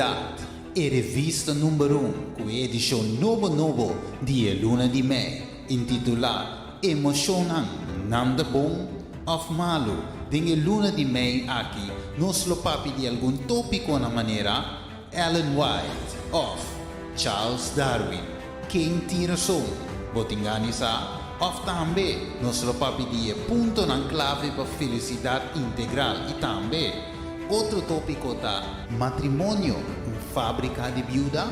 Prioridade e revista numero 1 com edição novo de Luna di Mei, intitulada Emocionante, nada bom of malo. Dengue Luna di Mei aqui, nos lo papi di algún tópico na maneira Ellen White of Charles Darwin, quem tira som, botingani sa, of também nos lo papi di punto na clave para felicidade integral e também outro tópico da matrimônio em fábrica de viúva.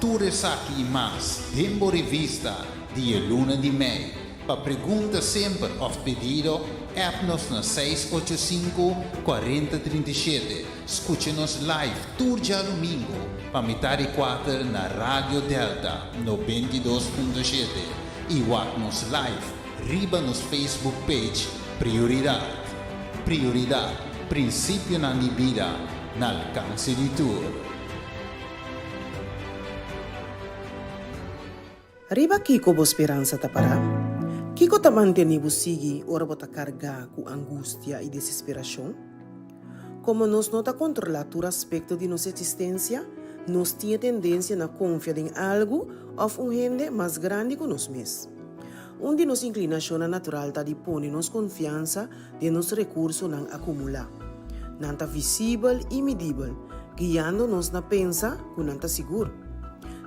Tu aqui mais tempo revista de Luna di Mei. Para pergunta sempre of pedido, app-nos na 685-4037. Escute-nos live todo dia domingo, para metade 4 na Rádio Delta 92.7 e watch-nos live riba nos Facebook page Prioridade. Prioridade, princípio na vida, na alcance de tudo. Riba Kiko bo speranza tapara. Kiko ta manteni busigi ora bota carga com angústia e desesperação. Como nós não ta controlar todo aspecto de nossa existência, nós tinha tendência na confiar em algo ou gente mais grande que nós mesmos. Onde nossa inclinação natural ta de pôr nos confiança de nos recursos não acumular. Não ta visível e medível, guiando-nos na pensa que não ta seguro.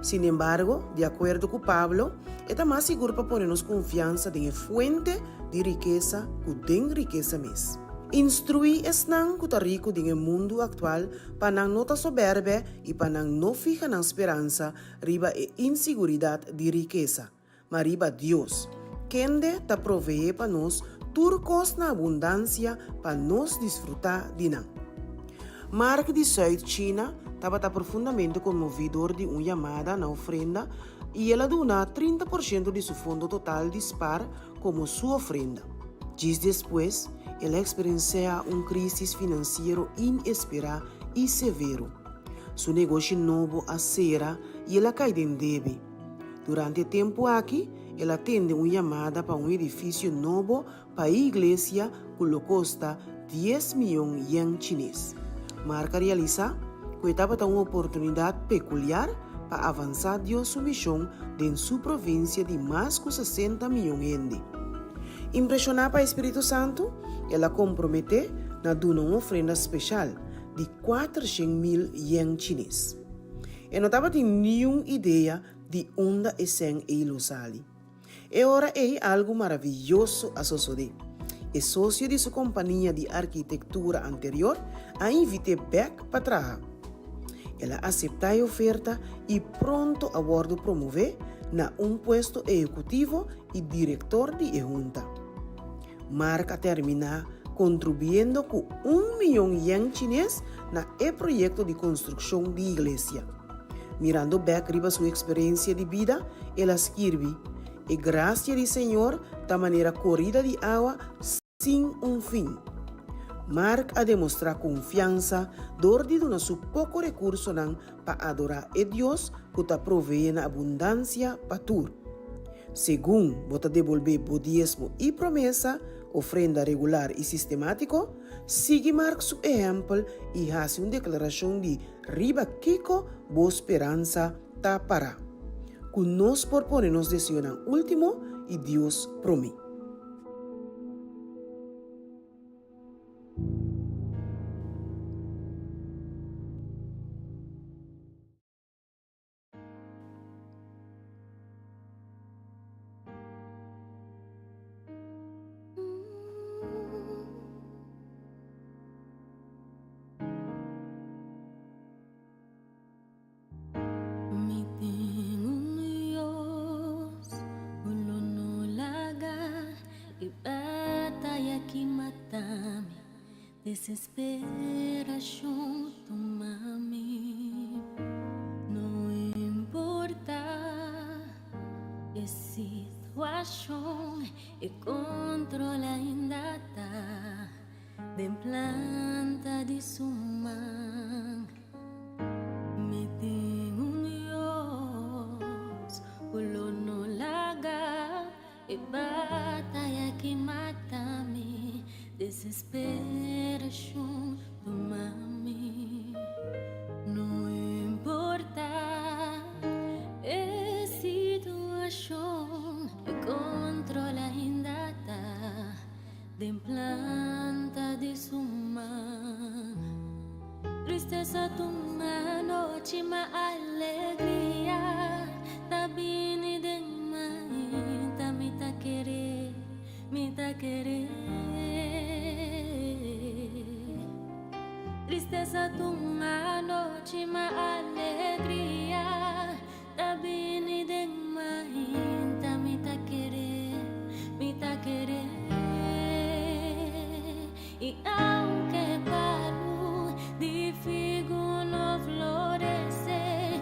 Sin embargo, de acuerdo com Pablo, é mais seguro para pôr-nos confiança em fuente de riqueza que tem riqueza mesmo. Instruir esnan que está rico no mundo atual para não estar soberbe e para não ficar na esperança riba e inseguridade de riqueza, mas riba Deus, quem está proveer para nós turcos na abundância para nós desfrutar de não. Mark de South China estava profundamente comovido de uma chamada na ofrenda e ela dona 30% de seu fundo total de SPAR como sua ofrenda. Dias depois, ela experiencia crise financeiro inesperado e severo. Seu negócio novo acera e ela cai em débito. Durante o tempo aqui, ela atende uma chamada para edifício novo para a igreja que custa 10 milhões de yen chinês. Marca realiza que estava uma oportunidade peculiar para avançar de sua missão em sua província de mais de 60 milhões de yen. Impressionada para o Espírito Santo, ela compromete na dar uma oferenda especial de 400,000 yen chinês. E não estava tendo nenhuma ideia de onde esse ele sali. E ora é algo maravilhoso a suceder. O sócio de sua companhia de arquitetura anterior a invitei back para trabalhar. Ela aceita a oferta e pronto a bordo promover na puesto executivo e diretor de junta. Marca termina contribuindo com 1 milhão de yen chinês na projeto de construção de igreja. Mirando back riba sua experiência de vida, ela escreve: "E graça do Senhor da maneira corrida de água sem fim." Mark a demonstrar confiança, de no seu pouco recurso para adorar a Deus que está provendo abundância para tudo. Segundo, bota devolver o dízimo e promessa, ofrenda regular e sistemático, siga Mark seu exemplo e faz uma declaração de riba Kiko, boa esperança tá para. Que nós por ponernos decisão último e Deus promete. Desesperação toma-me, não importa a situação, e controle ainda está de planta de suma. Me tenho Deus, o no laga, e batalha que mata-me. Desesperação toma-me, noche más alegría, también de mañana me ta querer. Tristeza una noche más alegría, también de mañana me ta querer. Y aunque paro de figo no florece,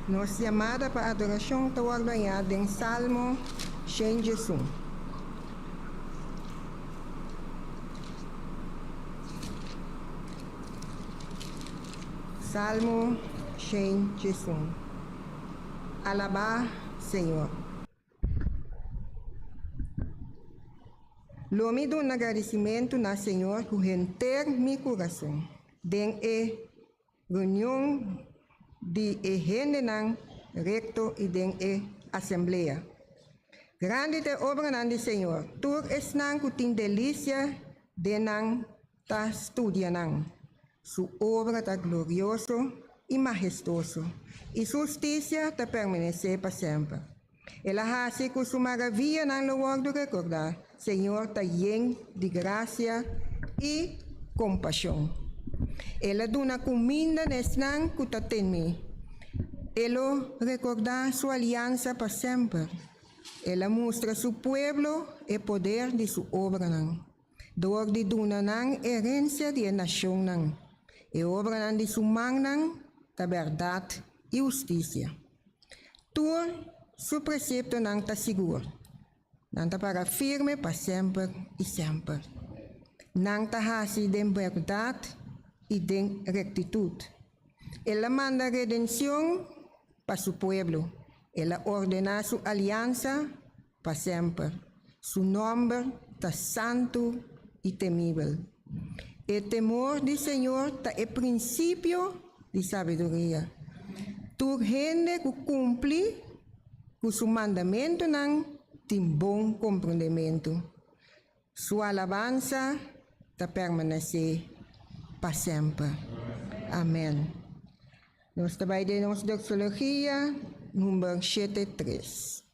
Nos llamada para adoração tawardanha em Salmo 101. Salmo 101. Alabar, Senhor. Lo me dou um agradecimento na Senhor por render meu coração. Den reunião de renenan recto e den assembleia. Grande te obra de Senhor. Tur esnan kutin delícia de nan ta studianan. Su obra ta glorioso e majestoso. E su justicia ta permanece para sempre. Ela hace com sua maravilha nan lo wordo recordar. Senhor ta lleno de graça e compaixão. Ela dona comida nesnan kutatenmi. Ela recordar sua aliança para sempre. Ela mostra seu pueblo e poder de sua obra nan. Dor de dona nan herência de nação nan. E obra nan de sua mão nan ta verdade e justiça. Tur su precepto nan ta seguro. Nan ta para firme para sempre e sempre. Nan ta hasi de verdade e de rectitude. Ela manda redenção para su pueblo. Ela ordena su alianza para sempre. Su nombre está santo y temible. El temor del Señor está el principio de sabiduría. Tu gente que cumple con su mandamiento tiene buen comprendimiento. Su alabanza está permanece para siempre. Amén. Nos trabalhamos de nossa doxologia, número 73.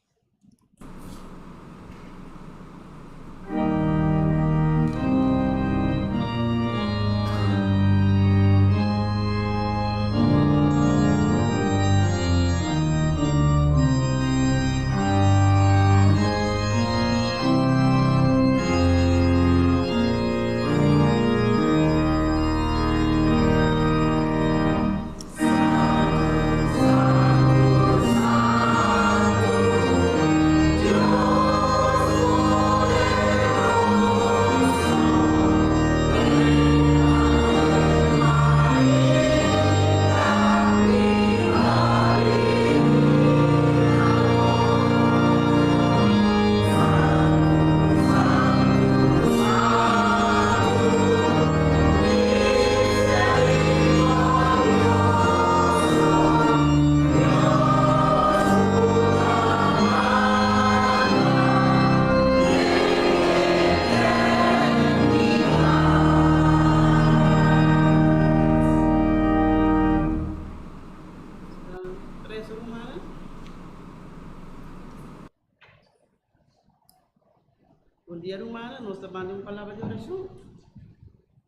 Bom dia, hermana. Nos tomando una palabra de oración.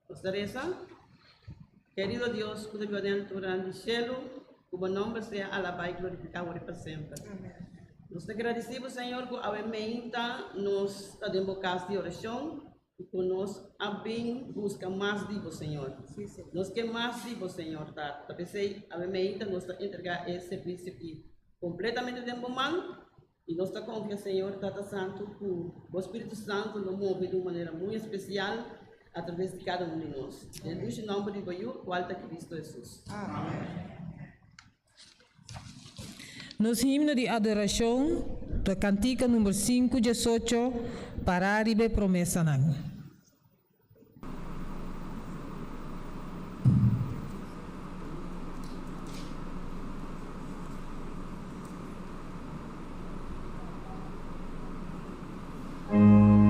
Nos reza. Querido Dios, cuya bienaventura en el cielo, cuyo nombre sea alabado y glorificado para siempre. Nos agradecemos, Señor, que a veces nos damos de oración y que nos abren busca más de vos, Señor. Nos que más de vos, Señor. A veces nos entrega ese servicio aquí completamente de mano. E nós confiamos, Senhor, Tata Santo, que o Espírito Santo nos move de uma maneira muito especial através de cada um de nós. Em nome de Deus, volta Cristo Jesus. Amém. Nos himno de adoração, da cantiga número 518, para arriba promessa não. Alleluia.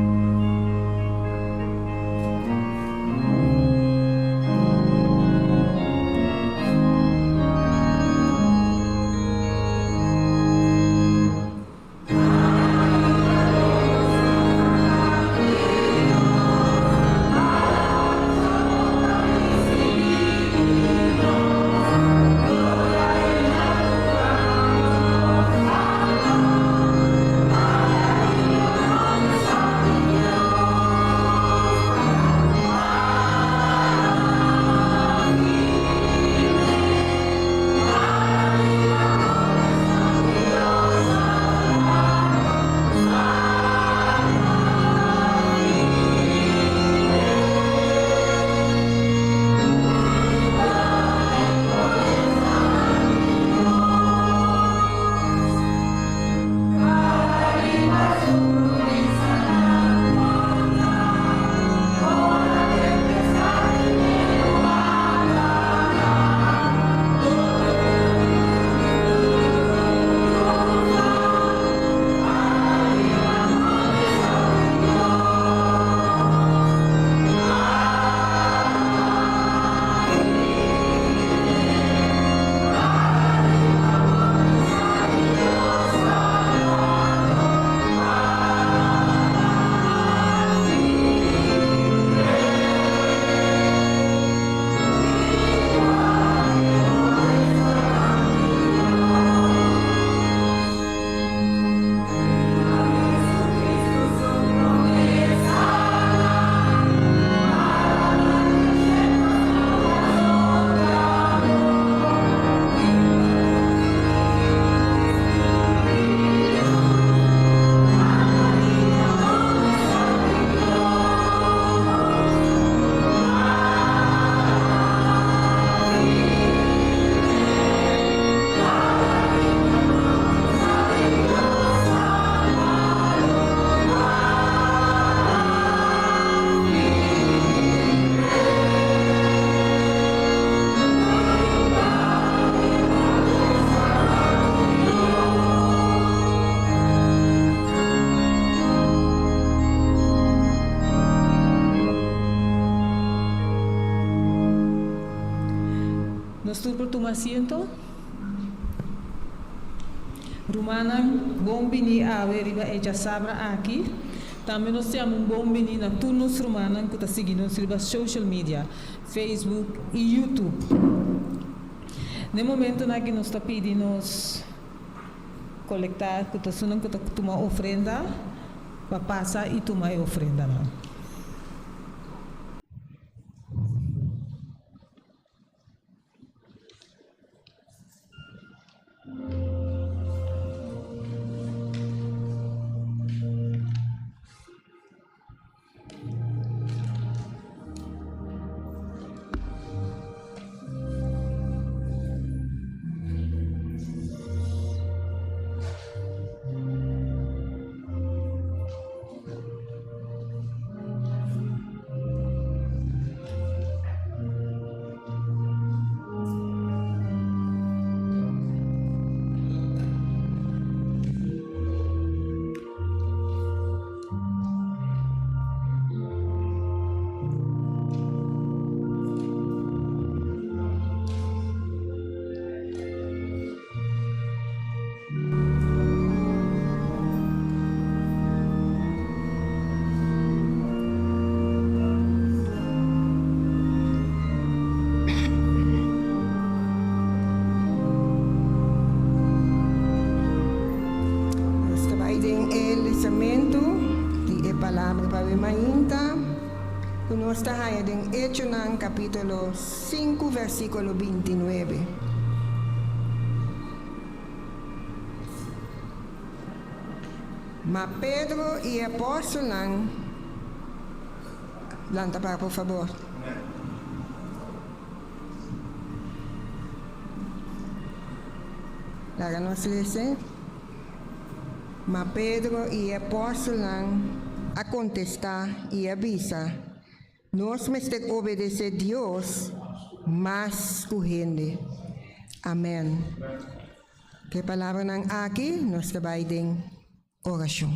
Nos tur por tu asiento. Rumana, bom bini ave riba eja sabra aqui. Também nós temos bom bini na turnos rumana que está seguindo riba social media, Facebook e YouTube. No momento na que nós está pedindo colectar, que está sunando que está tomar ofrenda, para passar e tomar ofrenda não. Está en Hechos capítulo 5, versículo 29. Mas Pedro y apóstol, lanta para por favor. Láganos leer. Mas Pedro y apóstol a contestar y avisa. Nós temos que obedecer a Deus, mas correndo. Amém. Que palavra não aqui, nós trabalhamos em oração.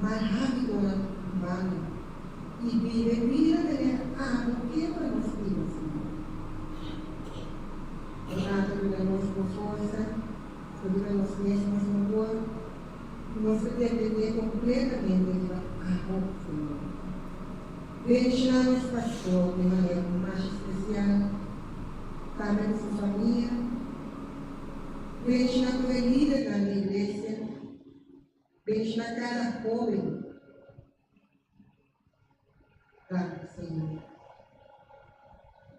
marhabi orang humano y vive vida de algo que para los hijos. Orando duramos con fuerza, duramos mesmos no amor, nos depende completamente de amor, Senhor. Bendicionamos pastor de maneira mais especial, também sua família, bendicionar como líder da minha igreja, bendicionar cada pobre. Claro, Senhor.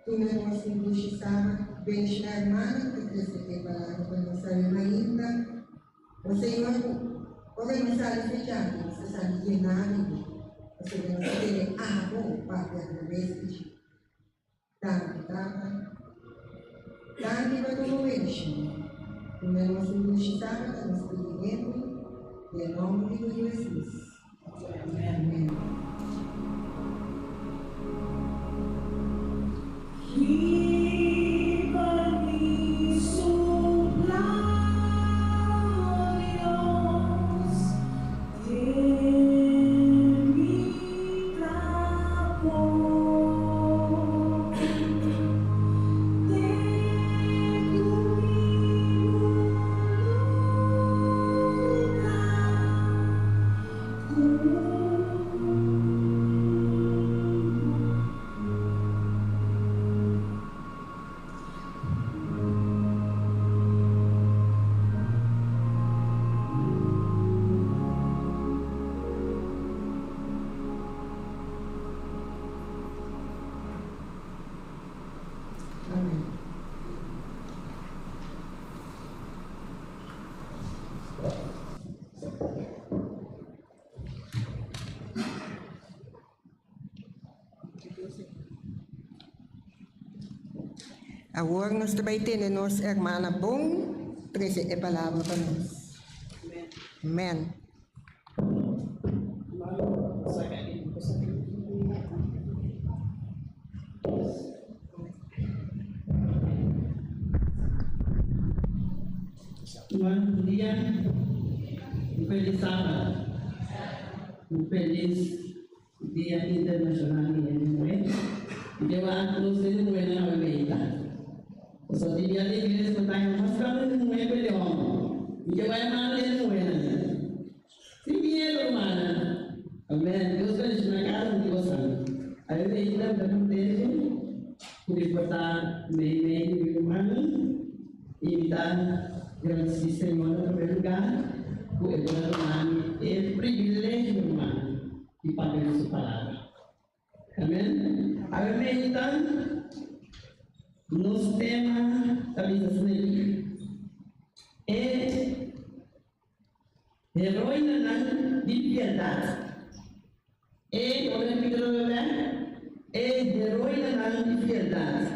Tu mesmo assim justiçava, bendicionar a irmã que recebeu a palavra para nossa irmã ainda. O Senhor, como não sabe fechar, você sabe que nada. Você não tem bom para a vez. Tanto para todo eixo. Nós nos justiçamos, nos pedimos, em nome de Jesus. Amém. Agora nós também temos a irmã Bom, trazer a palavra para nós. Amém. Bom dia, feliz sábado, feliz Dia Internacional de la Mujer. Lleva los de mujer a la vida. O sea, si ya le quieres contar más grande de mujer que de hombre, y lleva a mal de mujer. Si bien, hermana, amén. Dios bendiga una casa, Dios santo. A veces hay una pregunta, porque está mi hermano, y está el Señor en primer lugar, porque el hermano es privilegio, hermano, y para ver su palabra. Amém? A ver, então, nos temas da missa aqui é heroína de piedade. Heroína de piedade.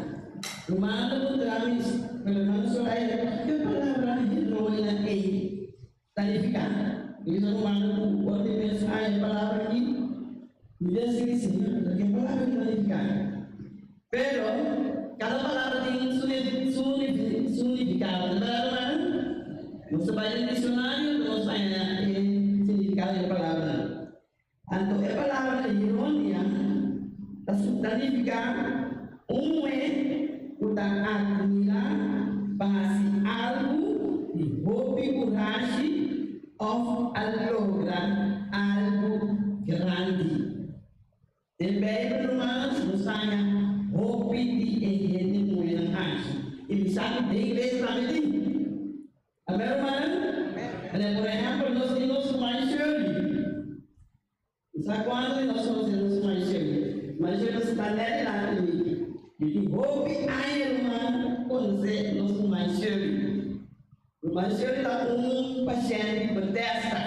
Romano contramis, pelo menos só é que palavra heroína é tarificada. Isso romano pode pensar em palavra aqui. Dice que Señor, ¿qué palabra significa? Pero cada palabra tiene su significado. ¿Verdad? No se vaya en el diccionario, no se vaya el significado de la palabra. Entonces, la palabra de ironía significa un hombre que admira para algo de hobby, coragem ou lograr algo grande. Também, irmãos, nos saia roupa de higiene muito grande. E me sabe de igreja também. Amém, irmão? Por exemplo, nós temos mais chave. Sabe quando nós temos mais chave? Mas eu não está nele lá comigo. E roupa aí, irmão, quando nós temos mais chave. O mais chave está com paciente por testa.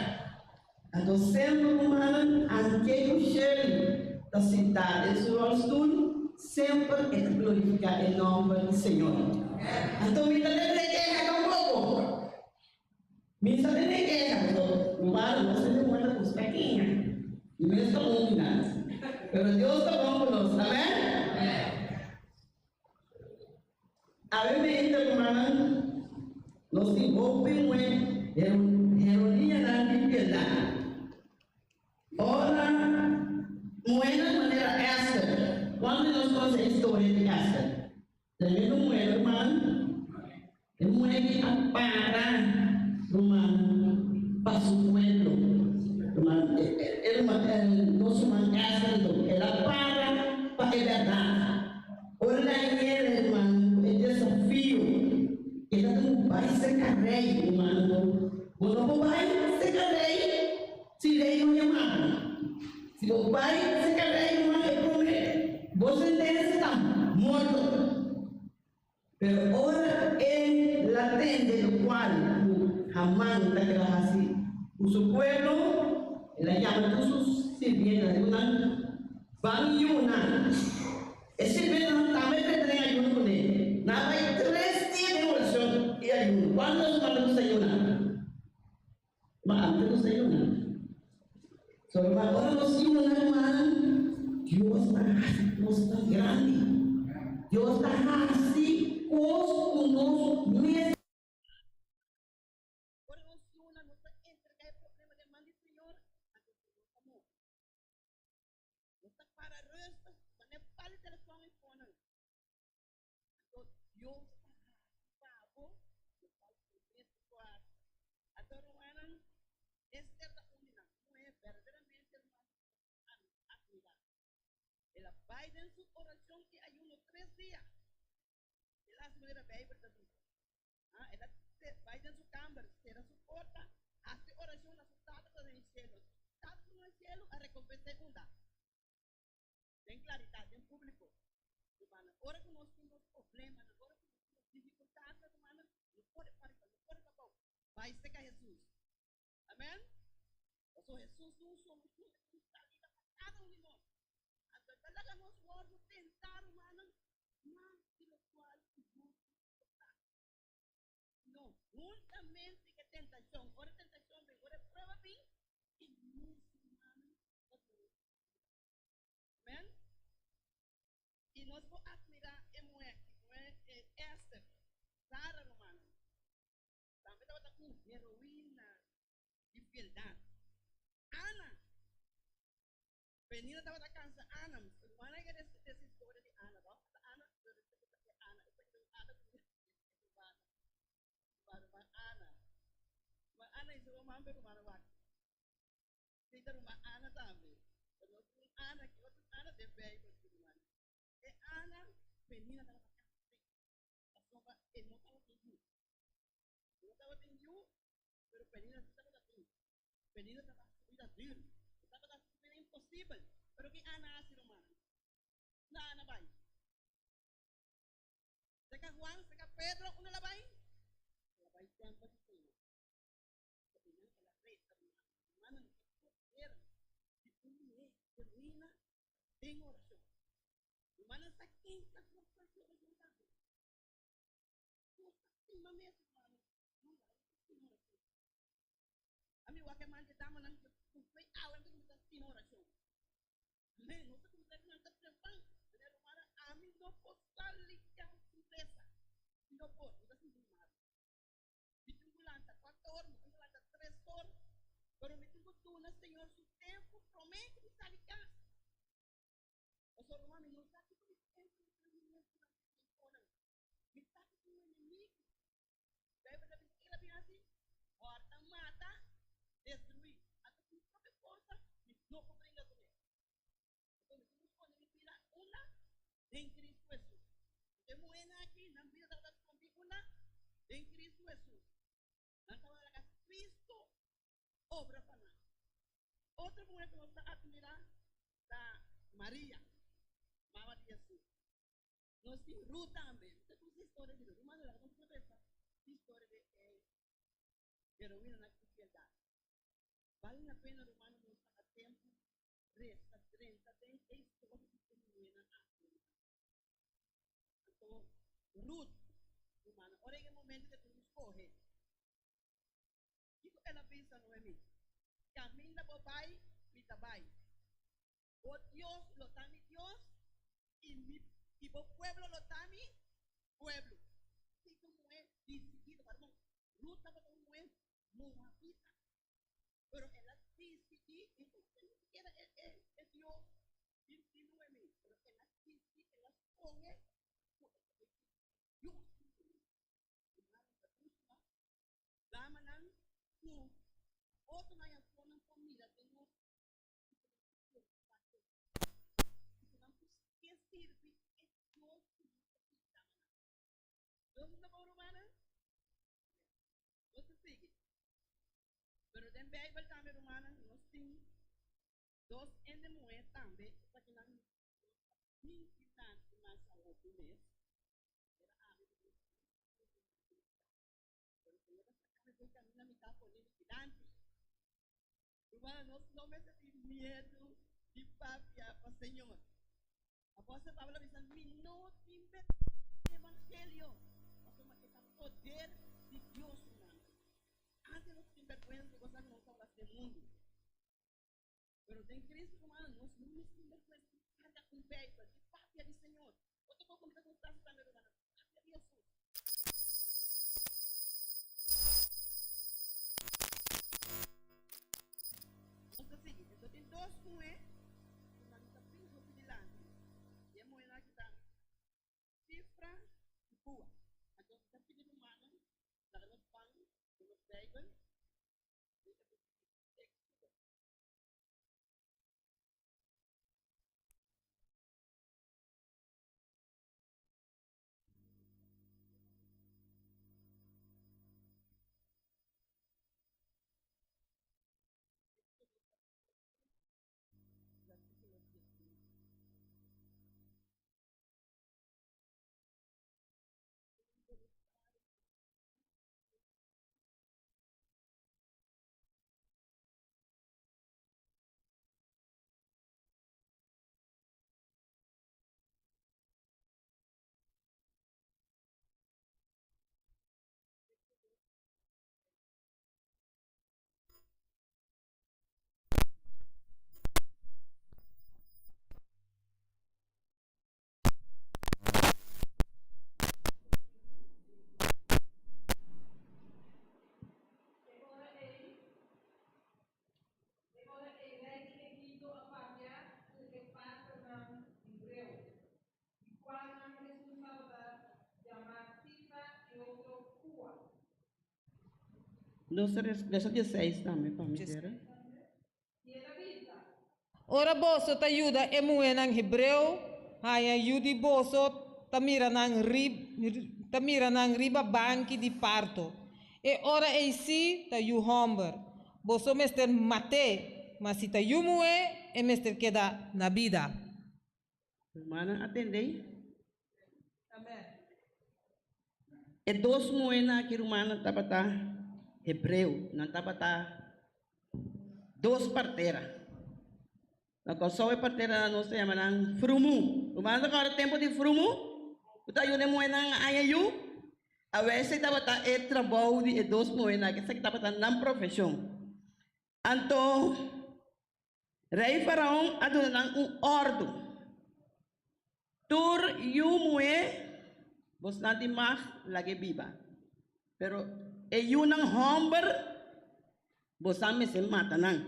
Então, sempre, irmão, aquele chave da cidade, esse rosto sempre é glorificar em nome do Senhor. Então, me dá de guerra um pouco. Me dá de guerra, o mar não se demora com os pequenos. E mesmo com unidade. Mas Deus está bom conosco, amém? A ver, irmã, nós desenvolvemos heroína da piedade. conoce a historia de casa. También no muere, hermano. El muere a parar, hermano, para su pueblo. Hermano, el no se mancaza, él para para la verdad. Ahora la guerra, hermano, el desafío. Que está un país se carrega, hermano. Bueno, no país se carrega. Si le digo llamado. Si los país se carrega, hermano, el problema. Vos entendés, están muertos. Pero ahora él la tende, lo cual jamás no te quedas así. Su pueblo, la llama sus sirvientes de una van y una. Ese sirviente también tendrá ayuno con él. Nada, hay 3 días de oración y ayuno. ¿Cuándo es cuando se ayuna? Antes no se ayuna. Solo ahora los ayunan, hermano. Dios está grande. Dios está así, conosco, mesmo. Agora não se una, não está entregar o problema de mãe do Senhor, a que o Senhor amor. Não está para a resta, mas não para o telefone e fone. Então, Deus está bravo, não faz o mesmo quarto. Agora, hermano, esta da unidade não é verdadeiramente admirar. Ela vai em sua oração e ayuno 3 días. Ela hace manera de ver también. Ela vai em sua câmara, cierra sua porta, hace oração na sua tabla no cielo. Tabla no cielo, a recompensa é una. Tem claridade em público. Hermano, ora que nós temos problemas, ora que nós temos dificuldades, hermano, não pode parar, não pode acabar. Vai ser com Jesus. Amém? Então, Jesus não somos salida para cada um de nós. Talaga nós vamos tentar, hermano, mas pelo qual não, juntamente que tentação, ora tentação vem, ora prova vem, e nisso, hermano, amém? E nós vamos admirar a mulher, Esther, Sara, hermano, também estava com heroína de fidelidade. Ana, Penina estava da casa, Ana, mana que dessa história de Ana, não? Ana, Ana, Ana, mas Ana isso é uma amiga humana, vai. Tem uma Ana também. Pero Ana que outra Ana de bem com o humano. E Ana, Penina estava da casa, passou ele não estava com you, não estava com you, pero Penina estava da tu, Penina estava cuida dele, estava da tudo impossível. Pero que Ana hace, hermano. Na Ana vai. Seca Juan, seca Pedro, una la vai. La vai siempre de Señor. Que tenían que la resta, hermano, no se poder. Si tú me termina en oración. Hermano, está quinta por cualquier resultado. Tú estás sin mamés, hermano. No la estás sin oración. A mí, igual que man, que estamos en un fe, ahora que estás sin oración. Amén. No se puede levantar temprano. Pero hermana, a mí no puedo salir su pesa. No puedo, no es un mal. Me tengo lanta 4 horas, me tengo lanta 3 horas. Pero me tengo tú, Señor, su tiempo promete que sale casa. O sea, hermano, no está aquí con el tiempo, me está aquí con un enemigo. Debe de vestir la vida así. Corta, mata, destruir. Hasta tu propia fuerza, no podría con él. Una en Cristo Jesús. Usted muere aquí, no vida de contigo una en Cristo Jesús. No estaba la casa Cristo, obra para nada. Otra mujer que nos está admirando, la María, mamá de Jesús. Nos dice Ruth también. Usted puso historia de Ruth, hermano, la vamos a ver esa historia de heroína en la cristiandad. Vale la pena, hermano, no está a tiempo. Resta 30, tem história que termina assim. Então, Ruth, hermano, ora é o momento de tu escorrer. O que ela pensa no é mim? Caminha para o pai, me trabalha. O Deus lo está mi Dios y o pueblo lo está mi pueblo. Así como es decidido, hermano. Ruth estaba como es moabita. Pero ela decidiu, então ni siquiera es Dios, 29 mil, pero ela decidiu, ela Dama ng otro na yung ng pamilya tengo que sirve es Dios Dios na po rumana Dios sigue pero den Bible también rumana nos ting dos en de mujer también para que nang minsan mas sa opules era ave pero kami na mitad por el vigilante. Hermanos, no me sentí miedo ni papia para Señor. Apóstol Pablo dice, no timbe evangelio. Es el poder de Dios, hermano. Antes no timbe vergüenza, cosas no son las del mundo. Pero en Cristo, hermano, no timbe vergüenza. Carga con peito, de papia de Señor. Otro poco me gusta también, hermano. Papia de Jesús. Então tem dois com E, na minha pingo de lado, e a moeda que está cifra e pua. Então está pedindo mana, está no pão, no bagel, e está pedindo Verso 16 também, para me ver. Ora boso ta ayuda emue ng Hebreo, haya yudi boso tamira ng riba banki di parto. E ora ei si ta yu homber. Boso mester mate, mas si ta yumue e mester queda na vida. Hermana, atendei. Amen. E dos moena que hermana tabata hebreu, não tabata dos parteira. A só é parteira não se chama nang frumu. Hermana agora tempo de frumu. O tayo ne moena ayayu. A vezes tabata e trabalho de dos moena que se tabata nam profissão. Anto rei faraón aduna nang ordo. Tur yumue vos nanti mah lagi biba. Pero e yunang homber vos ame se mata nang.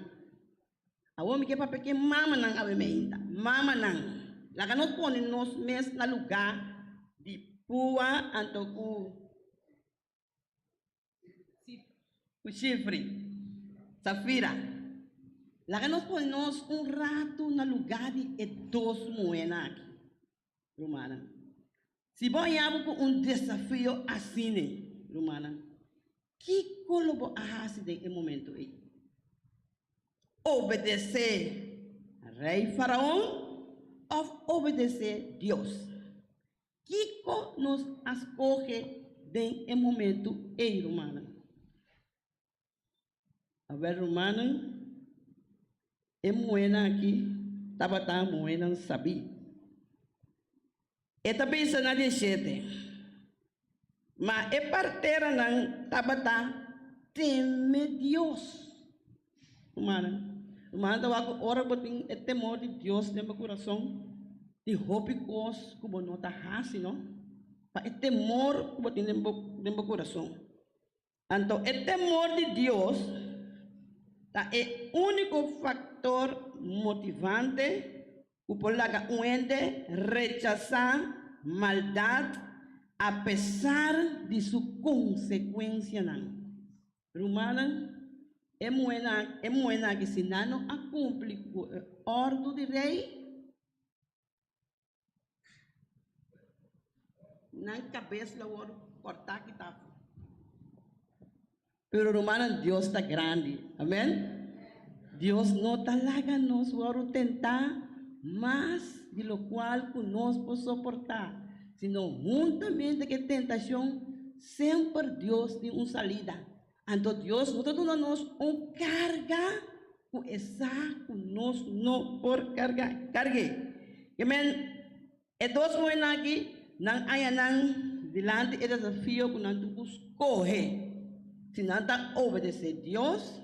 Awo mi que pape que mama nang awe meinta. Mama nang. Laga nos pone nos mes na lugar di pua anto ku chifre. Safira. Laga nos pone nos rato na lugar de dos moena aqui. Romana. Se banhamos com desafio assim, Romana, que colobo a de momento aí? Obedecer rei faraón ou obedecer Deus? Que nos escolhe de momento aí, Romana? A ver, Romana, é moena aqui, tabata moena sabi. Eta bisa na 17. Ma e parteira nang tabata teme Deus. Humana tawa ko ora boting e temor de Deus no meu coração. De hope cos como nota hasi, no? Pa e temor boting no meu coração. Anto e temor de Deus ta é único factor motivante o polaga uende rechazar maldad a pesar de su consecuencia. Romana é moena que se não a cumpre a ordem do rei, na cabeça da hora cortar que tá. Pero Romana, Deus está grande, amém? Deus não está larga nos vamos tentar mais de lo qual que nós podemos suportar, senão juntamente que tentação sempre Deus tem uma salida. Então Deus não está dando nos uma carga com essa que nós não por cargue. Amém? E dois moedas aqui não há não delante do desafio que nós temos correr. Se não está obedecer Deus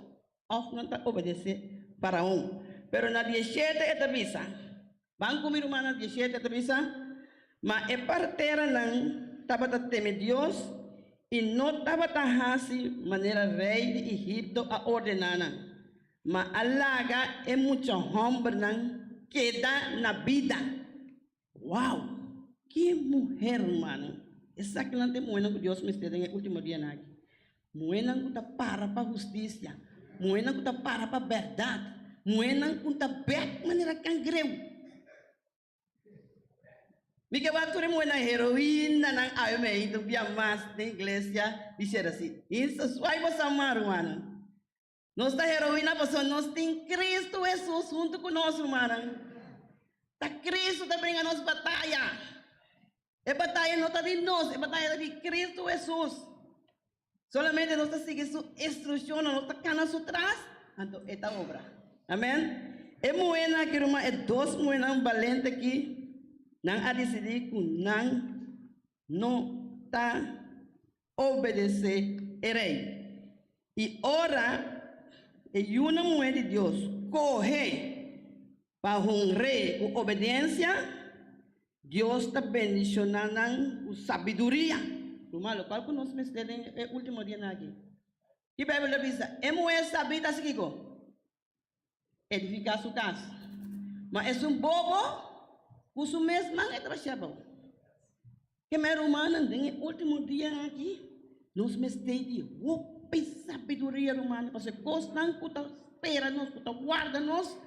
ou não está obedecer Faraó. Pero na 17 etavisa, vamos comer uma na 17 etavisa, mas é parteira não estava temer Deus e não estava assim maneira rei de Egipto a ordenar. Mas a laga é muito homem não queda na vida. Uau, que mulher, mano! Essa que não tem moeda que Deus me estende no último dia aqui. Moeda que está para justiça, moeda que está para verdade, moeda que está bem maneira cangreu. Porque vai ter uma heroína na AME, do dia mais da igreja, dizer assim, isso vai você amar, mano. Nossa heroína, nós tem Cristo Jesus junto conosco, mano. Tá Cristo tá brinca nossa batalha. É batalha não está de nós, é batalha de Cristo Jesus. Solamente nós seguimos sua instrução, nós estamos atrás, então esta obra. Amém? É moeda que é dois moedas valentes aqui. Não há decidir que não está obedecer a rei. E ora, é uma mulher de Deus corre para um rei com obediência, Deus está bendicionando com sabedoria. O malo, qual que nós me estendem é o último dia aqui. E a Bíblia diz, é mulher sabida assim, edificar sua casa. Mas é um bobo, o mesmo não é trabalhar. Que meu humano, no último dia aqui, nós me estendem de sabedoria romana, porque gostam que espera nós, que guarda nós,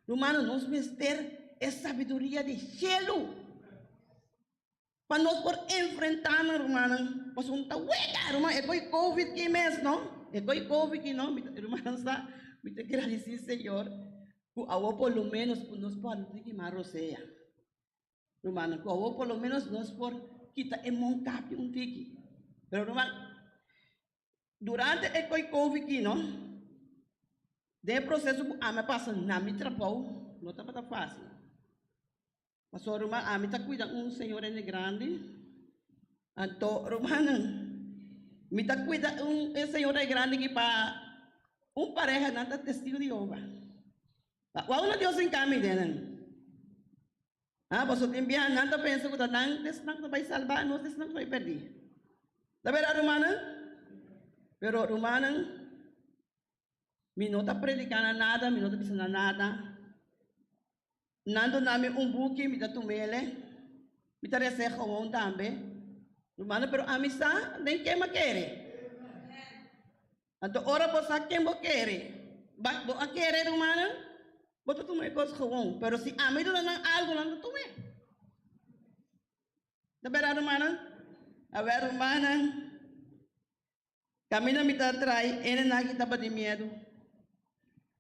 romano, nós me estendem é sabedoria de cielo. Quando nós por enfrentar, romano, pois não está uega, romano, é coi Covid que mês, não? É coi Covid que não, romano, está, me te agradecer, Senhor, que ao pelo menos nós podemos ter que marroceia. Romano, que ao pelo menos nós por kita montar um tiki. Pero romano, durante o coi Covid que não, de processo que a me passa na me trapou, não está fácil. Mas o romano, a me está cuidando senhor é grande. Então, romano, me está cuidando senhor é grande que para pareja não está testigo de Jeová. Qual não Deus encaminha dele? Você tem viajado, não está pensando que não vai salvar, não vai perder. Está vendo, romano? Pero, romano, me não está predicando nada, me não está pensando nada. Nando namin buki, me dá tumele, me dá receita com também. Romano, pero amista, nem quem me quer. Então, ora você quem me quer. Bo a querer, romano, botou tumele coisa com. Pero se a mim não algo não tumele. Da verdade, romano, a ver, romano, caminho me dá trai, ele não aqui tapa de medo.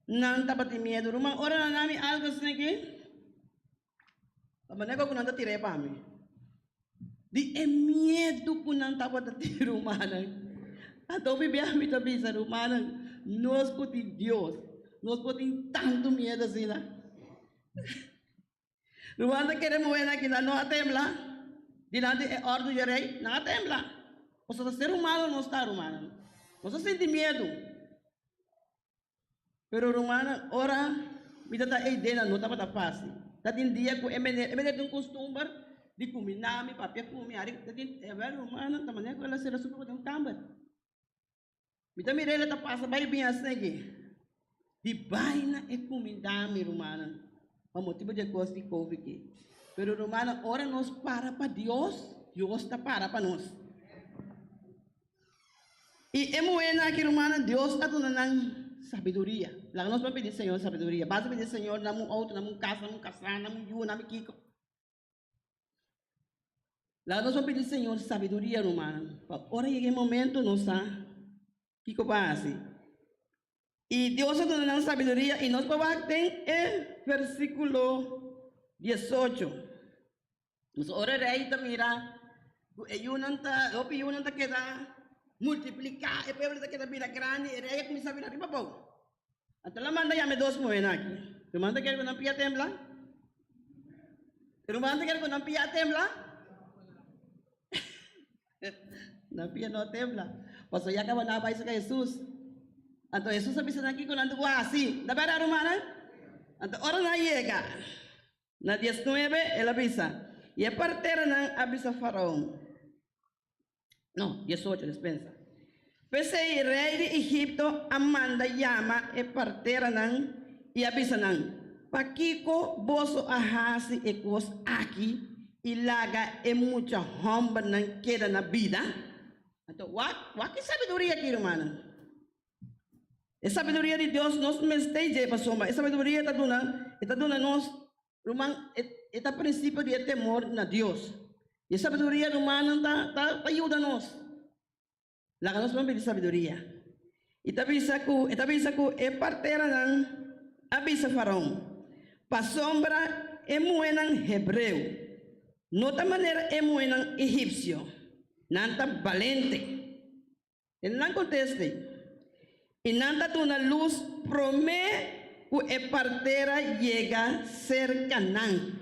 Não tapa de medo, romano, ora não nami algo assim aqui. Mas não não tirei para mim. De medo que não estava a tirar humana. Então, bebê, me está pensando, humana, nós podemos Deus, nós podemos tanto medo assim, né? Humana queremos ver aqui, não há tembla, diante é ordem de rei, não há tembla. O ser humano não está humano, não se sente medo. Pero humana, ora, me dá a ideia, não estava fácil. Tadi dia ko emene um costume de comer nami papia comer ari tadi ver humana tamanho ko ela será super com camber. Me também ela tá passa bem bem assim aqui. De baina e comer nami humana. O motivo de coisa de Covid aqui. Pero hermano, ora nos para Dios, Dios está para nós. E é buena que hermano, Deus está dando sabedoria. Lá nós vamos pedir Senhor sabedoria. Basta pedir Senhor, dá um outro, dá um casa, dá um casar, dá um yu, dá um kiko. Lá nós vamos pedir Senhor sabedoria, hermano. Ora chega o momento, nós kiko base. E Deus está dando sabedoria e nós vamos ter o versículo 18. Nós ora rei mira, o queda multiplicar, e pebble queda mira grande, e rei começa a virar riba pouco. Até lá manda me dois moedas aqui. Eu manda quer que não pia tembla? Eu manda quer que não pia tembla? Não pia não tembla. Pasal ya kawan apa isa Jesus. Anto Jesus bisa aqui com ando assim. Da para romana? Anto ora na llega. Na 19 ela bisa. E a parteira não avisa Faraó. Não, 18 dispensa. Pensei rei de Egipto amanda llama e parteira não e avisa não. Pakiko boso ahasi e cos aqui e laga e muita homba não queda na vida. Então, que sabedoria aqui, irmã? A sabedoria de Deus nos mesteja para soma. A sabedoria está dando nós, irmã, é princípio de temor na Deus. E a sabedoria humana está ajuda nós. Lá nós vamos pedir sabedoria. E está avisa que é parteira não avisa Faraó. Para sombra é moenan hebreu. Nota maneira é moenan egípcio. Não está valente. Ele não conteste. E não está dando luz promete que a parteira chega a ser Canaã.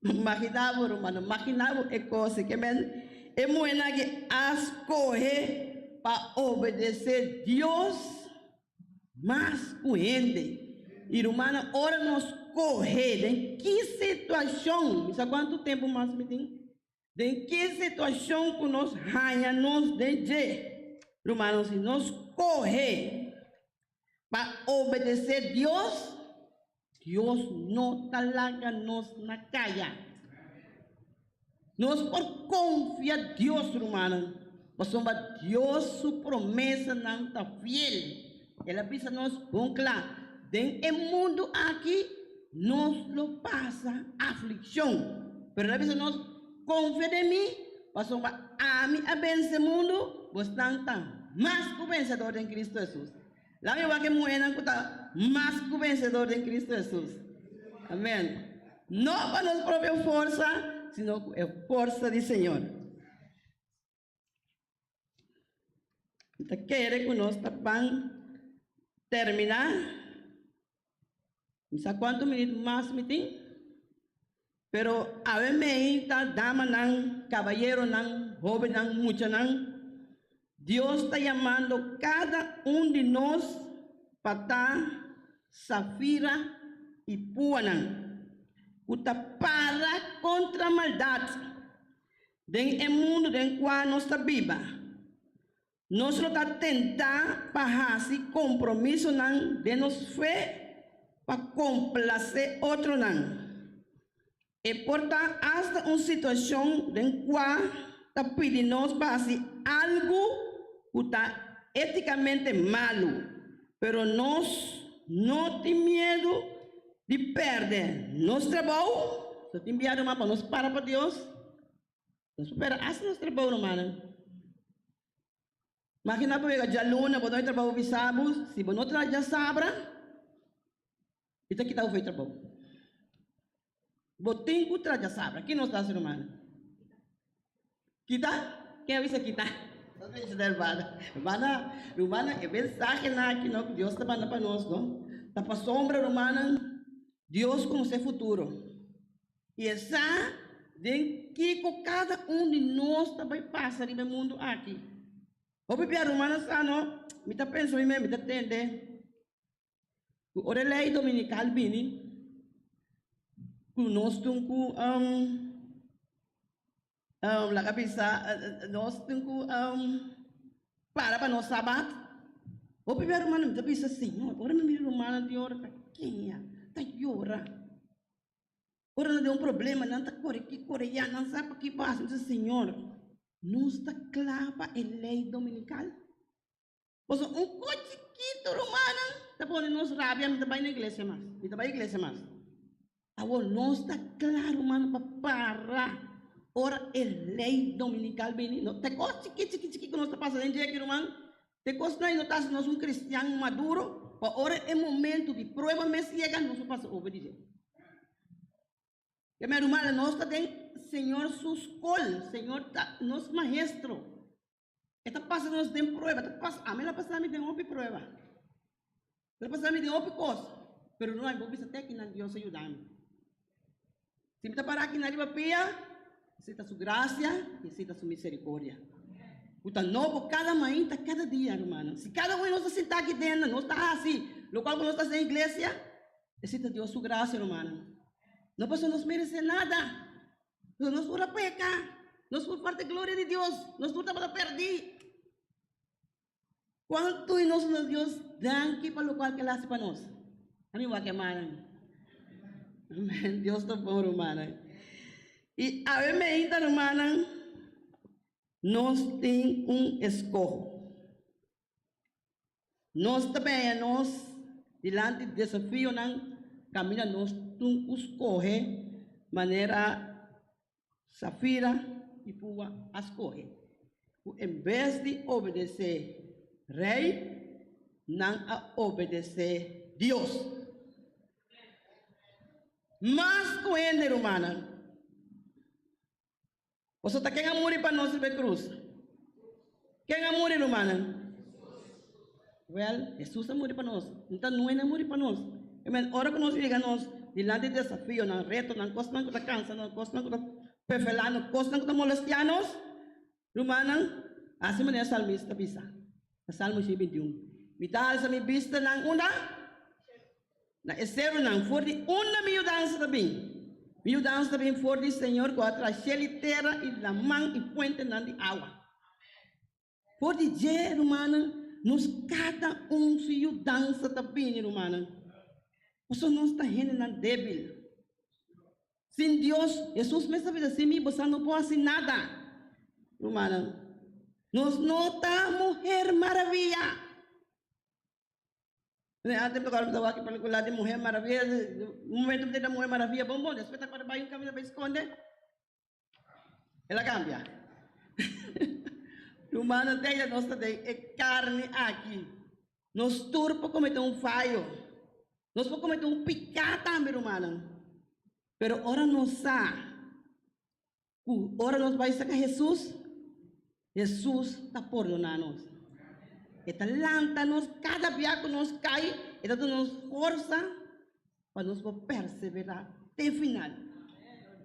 Imaginava, hermano, imaginava a coisa que é moena que escolhe para obedecer Deus mais coende. Irmã, ora nos correr, em que situação, sabe quanto tempo mais me tem? Em que situação que nós ganhamos de irmãos, se nós correr para obedecer Deus, Deus não talaga nos na caia. Nós por confiar Deus, irmão, mas Deus sua promessa não está fiel. Ela precisa nos bom claro. Dentro do mundo aqui, nós lo passa aflição. Pero ela precisa nos confiar em mim, mas a mim a vencer mundo, você está mais que vencedor em Cristo Jesus. Lá me vai que moeda está mais que vencedor em Cristo Jesus. Amém. Não para nossa própria força, sino é força do Senhor. Então, quero que nós vamos terminar. Não sei quantos minutos mais me tem. Pero a mim está dama não, caballero não, jovem não, mucha não. Deus está chamando cada de nós para Safira e Puanã, para contra a maldade. Dentro do mundo em qual nós estamos vivos, nós estamos tentando para esse compromisso de nos fé para complacer outro não. E portanto, hasta uma situação em qual está pedindo para fazer algo que está eticamente malo, pero nós não temos medo de perder nosso trabalho. Se tem enviado para nós para Deus, nós espera hasta nosso trabalho, irmão. Imagina para já luna, para nós trabalho visamos, se nós já sabra, então que está o feito trabalho. Botem que traja sabra, que nós está sendo humano. Kita, quem avisa kita? Não sei se der bada. Rumana, é mensagem na que não Deus está para nós, não? Tá para sombra rumana, Deus conhece o futuro. E essa de que cada de nós também passa no mundo aqui. O bebê rumana está não, me tá pensando me tá entende. O orelei dominical bini. Nós temos la cabeça, nós temos para nós sabat. O primeiro humano me pensa assim, agora me mira humano de hora tá quinha, tá llora. Ora não deu problema, não está coreano, não sabe o que passa. Então, Senhor, não está clava a lei dominical. Pois coche chiquito, romano, está pondo nos rabia, não está bem na igreja mais. Não está bem na igreja mais. Agora, não está claro, mano, para parar. Ora, a lei dominical vem. Tem coisa chiquito que nós está passando em dia aqui, romano. Tem coisa que nós estamos nós cristiano maduro. Ora, é momento de prova, mas chega, nós não passa a obedecer. Que meu irmão, nós temos Senhor sus col, Senhor nosso maestro. Esta passa nos tem prueba, esta passa, a mim la passa me tem outra prueba. La passa me tem outra coisa, pero não é bom bisa até que não Deus ajuda-me. Se me parar aqui na riba pia, necessita sua graça, necessita sua misericórdia. Puta novo cada manhã, cada dia, irmão. Se cada um nós sentar aqui dentro, nós está assim, local que nós está em igreja, necessita Deus sua graça, irmão. Não podemos merecer nada. Nós por pecar. Nós por parte da glória de Deus. Nós por para perder. Quanto e nós Deus dá que para o qual que ele hace para nós. A mim vai queimar. Amém. Deus está bom, irmã. E a mim ainda, irmã, nós temos escolho. Nós também, nós, diante do desafio, caminha nós escolhe maneira safira e pua escolhe. Em vez de obedecer rei, não a obedecer Deus. Mas com ele, humana, você está quem morrer para nós na cruz? Quem morrer, humana? Well, Jesus morrer para nós. Então não é morrer para nós. Ora que nós chegamos diante de desafio, não reto, não costa, não cansa, não costa, não perfelar, não costa, não molestianos, romana, assim maneira salmista bisa. Salmo 21. Vital sa mi vista ng una, na esero ng for di una miudança também. Miudança também for di Senhor, contra a terra e lamang e puente ng di água. For di je, romana, nos cada se dança também, romana. Você não está rendendo débil. Sem Deus, Jesus me sabe assim, você não pode fazer nada. Romana, nos nota Mulher Maravilha. Antes de agora estava aqui película de Mulher Maravilha, um momento da Mulher Maravilha, bom, depois tá para baixo, caminho para esconder. Ela cambia. Romana, tem nossa é carne aqui. Nos turpo cometer falho. Nós podemos cometer pecado também, irmão. Pero ora nós sabe. Ora nós vai sacar Jesus. Jesus está perdonando-nos. Está lanta-nos, cada dia que nós cai, está dando-nos força para nós perseverar até o final.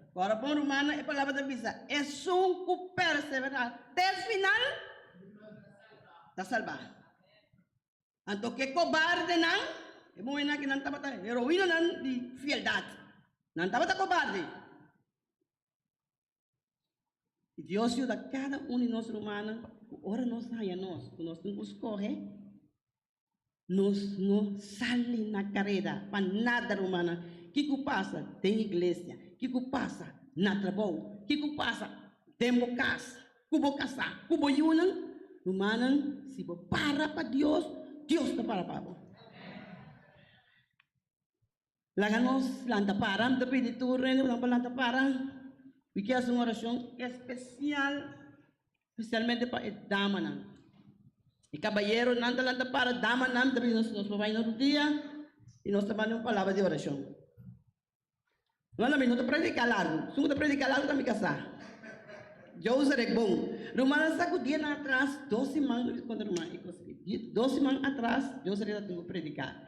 Agora, bom, irmão, é a palavra da vida. É só que perseverar até o final, está salvado. Então, que cobarde não? É bom que não estava heroína de fieldade. Não estava cobarde. E Deus ajuda cada um de nós, humanos. Ora nós saímos, nós temos que correr. Nós não saímos na carreira para nada, humana. O que passa? Tem igreja. O que passa? Na trabalho. O que passa? Tem casa. Como casar? Como yunang? Humana, se você para Deus, Deus está para você. Laganos lantaparan, tapi di turun ng lantaparan, bigyan sa orasyon especial, especialmente pa dama nan. Caballero nanda lantaparan, dama nan, tapi nos provay no dia, y nos taman yung palabra de orasyon. Wala minuto predicar largo, sungo ta predicar largo kami kasa. Yo sa regbong. Rumana sa ko dia na atrás, 12 man, quando rumana, 12 man atrás, yo sa rita tengo predicar.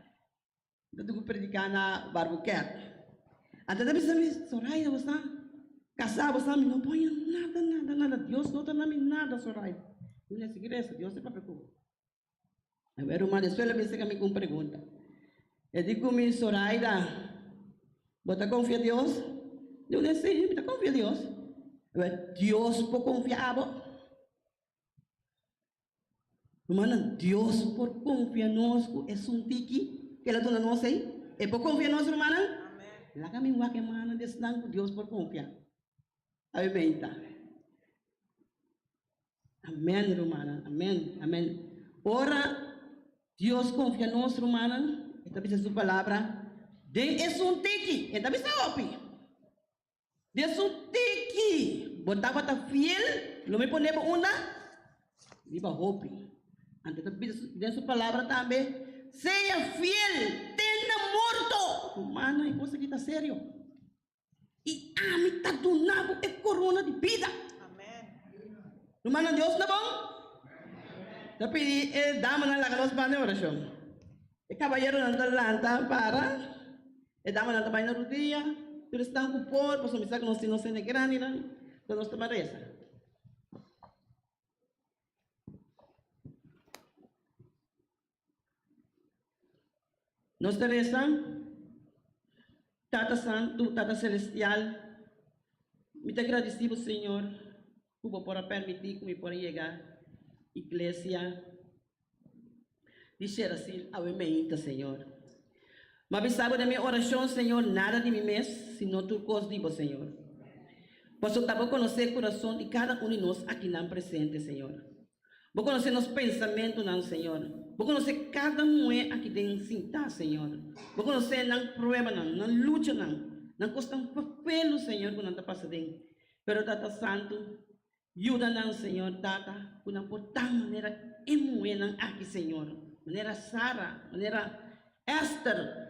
Então eu predicar na Barbuquerque. Até deve ser Soraya, você casar, você não põe nada. Deus não está na minha nada, Soraya. Eu nessa igreja, Deus é para preocupar. A ver, uma escola me chega com pergunta. Eu digo me Soraya, você confia em Deus? Eu não sei, você confia em Deus? Deus por confiar. Humana, Deus por confiar nos é um tiki. Que ela dona não sei, é por confiar nos irmãos? La kami wake mana desnang Dios por confiar. Amém, tá? Amém, romana. Amém, amém. Ora, Deus confia em nós, romana. Esta vez sua palavra. De é um tiki. Esta vez é opi. De é um tiki. Botava ta fiel. Lo me ponemos una. Viva opi. Ante de sua palavra também. Seja fiel. Tenha morto. Romana, é coisa que está sério. E a mim tá do nabo é corona de vida. Amém. Romana, Deus não é bom? Tapi dama na lakalos pa na orasyon. Caballero ng talanta para dama na tabay na rudia. Pero estão com por, posso me sacar no sino se negrani lang. Então nós tomamos essa. Nós Teresa, Tata Santo, Tata Celestial, me agradecido, Senhor, por permitir que me possa chegar à igreja de Xerasil ao emeita, Senhor. Mas sabe da minha oração, Senhor, nada de mim mesmo, senão tu coisa de você, Senhor. Posso estar conhecer o coração de cada um de nós aqui na presente, Senhor. Vou conhecer nos pensamentos, não, Senhor. Vou conhecer cada mulher aqui dentro, sentar, Senhor. Vou conhecer não problema, não luta, não custa um papel, Senhor, que não está passando. Pero Tata Santo, ajuda-nos, Senhor, Tata, que não por tal maneira mulher aqui, Senhor. Maneira Sara, maneira Esther,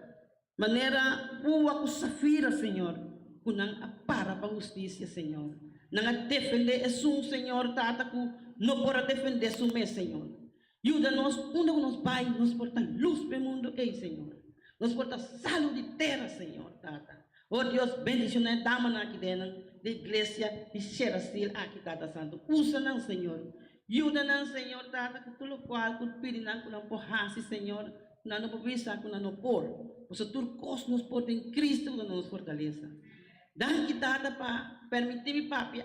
maneira Pua com Safira, Senhor, que não para a justiça, Senhor. Não defender um Senhor, Tata, que não pode defender o meu, Senhor. Ajuda-nos, onde nos Pai, nos porta luz para o mundo, Senhor. Nos porta saúde de terra, Senhor, Tata. Oh Deus, bendiciones dama aqui dentro da igreja de Xerasil aqui, Tata Santo. Usa-nos, Senhor. Ajuda-nos, Senhor, Tata, que tudo qual, que pedimos, que não porrasse, Senhor, que não provisa, que não por. Porque tudo coisa nos porta em Cristo, que nos fortaleça. Dá-me, Tata, para permitir-me, papi,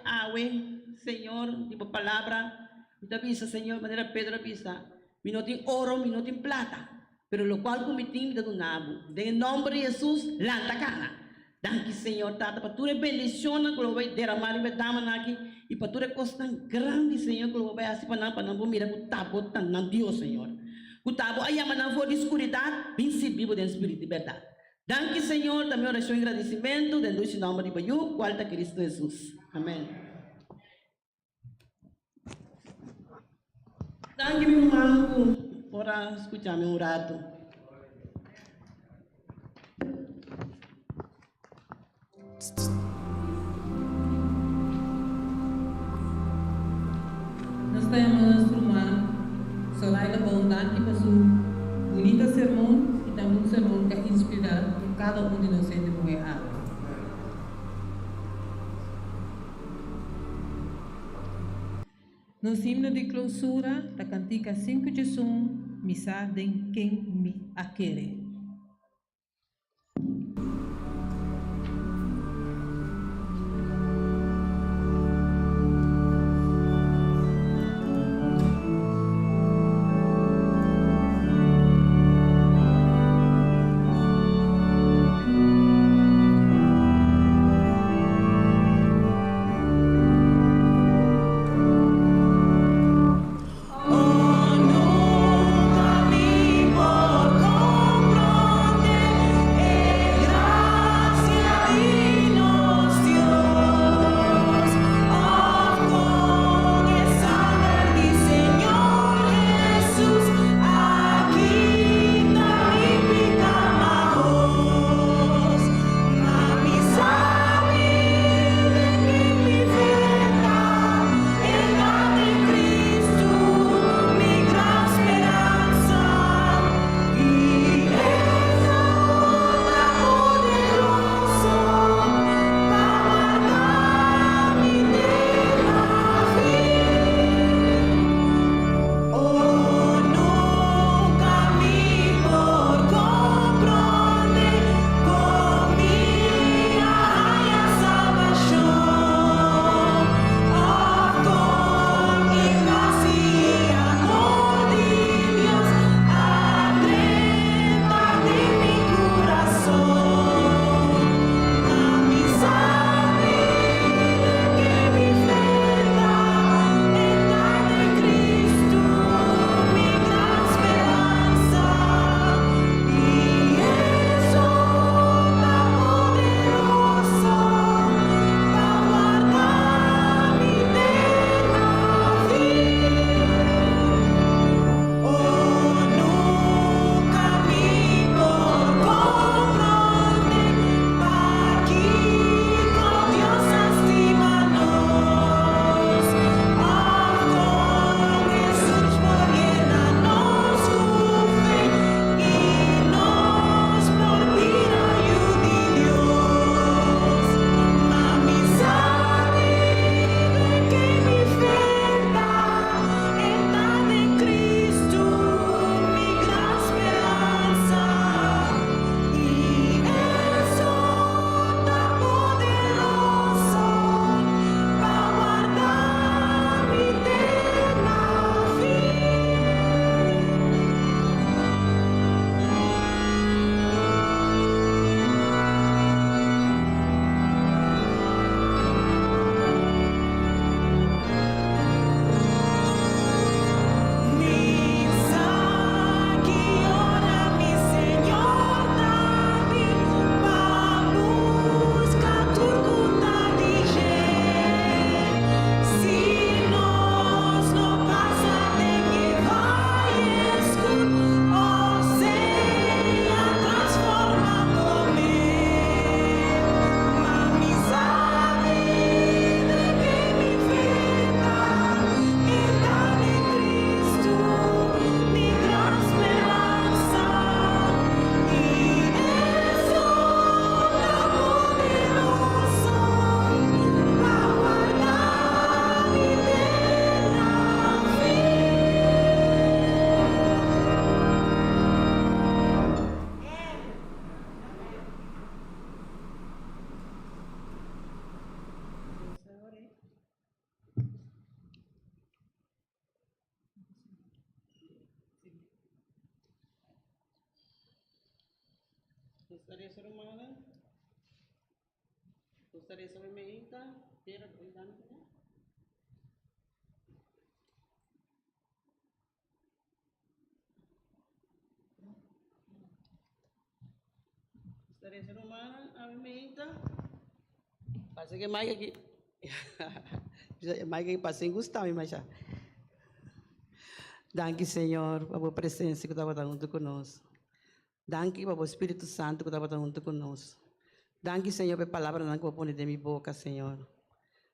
Senhor, tipo palavra. Kita bisa, Senhor, maneira Pedro bisa. Minuto em ouro, minuto em plata. Pero lo cual comitim da do nabo. Em nome de Jesus, lanta cana. Danke, Senhor, Tata, para tu bendição, que lo vai derramar em dama aqui. E para tu costa grande, Senhor, que lo vai assim para não mira que tabo tan não Deus, Senhor. O tabo aí a não for de escuridade, vence vivo do Espírito de verdade. Danke, Senhor, também oração e agradecimento, dentro do nome de Bayu, qual está Cristo Jesus. Amém. Danke, meu irmão, por escutar-me rato. Nós temos uma solar abundante para su bonita sermão e também um sermão que inspira cada um de nós de mulher. No himno de clausura, da cantica 5 de som, misa de quem me aquere. Oh, nunca me por comprar. Gostaria de Romana. Gostaria de Meita. Pera do Idano. Gostaria de Romana. A Meita. Passa que mais aqui. Mais que passei Gustavo, mas já. Danke, Senhor, por a tua presença que estava junto conosco. Danke por o Espírito Santo que estava junto conosco. Danke, Senhor, pela palavra que eu pôr de minha boca, Senhor.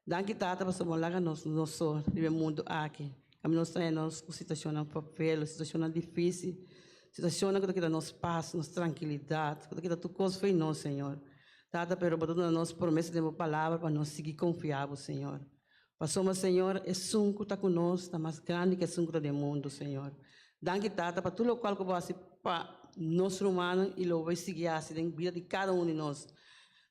Danke, Tata, por somos nosso mundo aqui. Nós estamos com situação papel, situação difícil, situação que dá nos paz, nos tranquilidade, que dá tudo coisa foi nós, Senhor. Tata, pero por toda a nossa promessa de uma palavra para nós seguir confiável, Senhor. Passamos, Senhor, é um que está conosco, está mais grande que é um do mundo, Senhor. Danke, Tata, para tudo o qual que você para nós humanos e lo vai seguir assim, na vida de cada um de nós.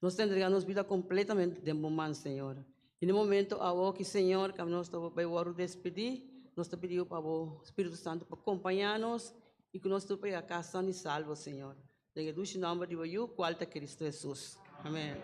Nós entregamos vida completamente de momento, Senhor. E no momento, agora, Senhor, que nós vamos despedir, nós te pedimos para o Espírito Santo para acompanhar-nos e que nós estamos a casa e salvo, Senhor. Em o nome de Jesus, qual é Cristo Jesus. Amém.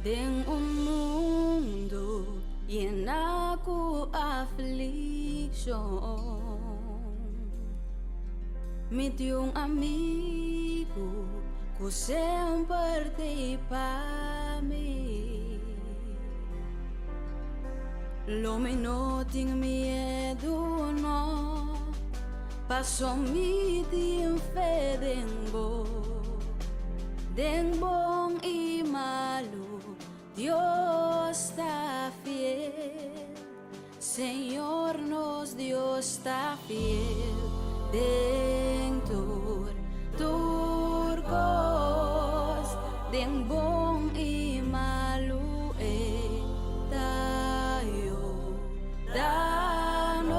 Den mundo llena con aflicción. Me dio un amigo que siempre te para mí. Lo me no tengo miedo, no. Paso mi tiempo den bon y malo, Dios está fiel. Señor nos Dios está fiel. Den turcos, den bon y malo, danos,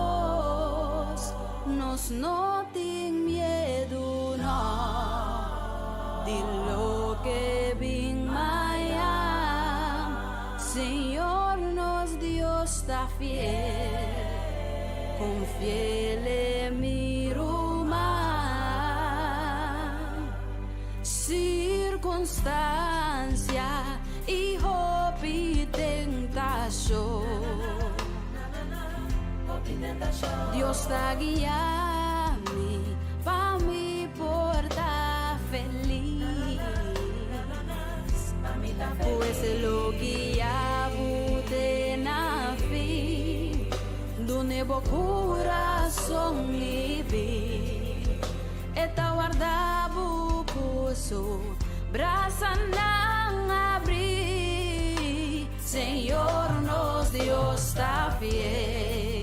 nos no ten miedo, no, de lo que vin mañana. Señor nos Dios está fiel, con fiel en mi circunstancia y hope y tentación. Dios está guiando para mi porta feliz, pues lo guía de na fin, donde bo corazón y vi, eta guardabo puso, braza nang abrir. Señor nos Dios está fiel.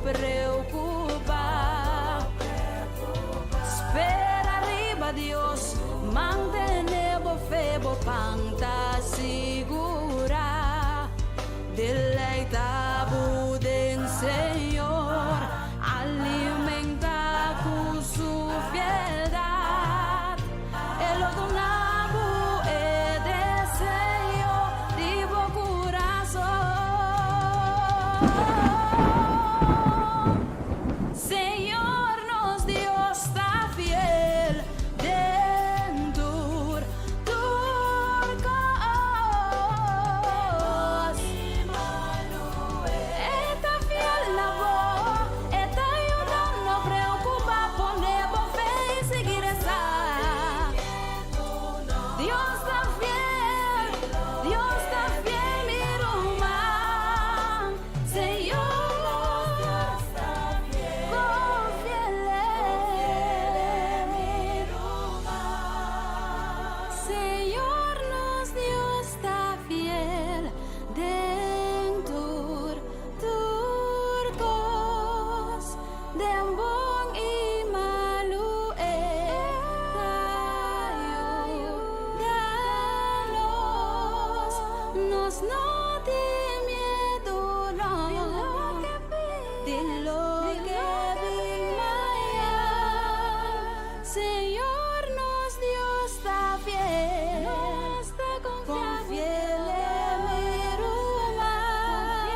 Preocupa, espera arriba Dios, mantenemos fe, panta segura, deleitado del Señor, alimenta con su fidelidad, el donado es deseo de tu corazón. Señor nos Dios está fiel, dentro turcos. Está fiel la voz, está ayudando, no preocupa, ponemos fe y seguir esa. Dios está fiel, mi rumán. Señor, Señor nos Dios está fiel, dentro turcos, de bon y malo danos, nos no de miedo, no, de lo que vi mañana. Señor nos Dios está fiel, con fiel en mi rumán.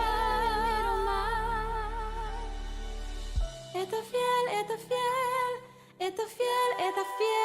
Está fiel, está fiel, está fiel, está fiel.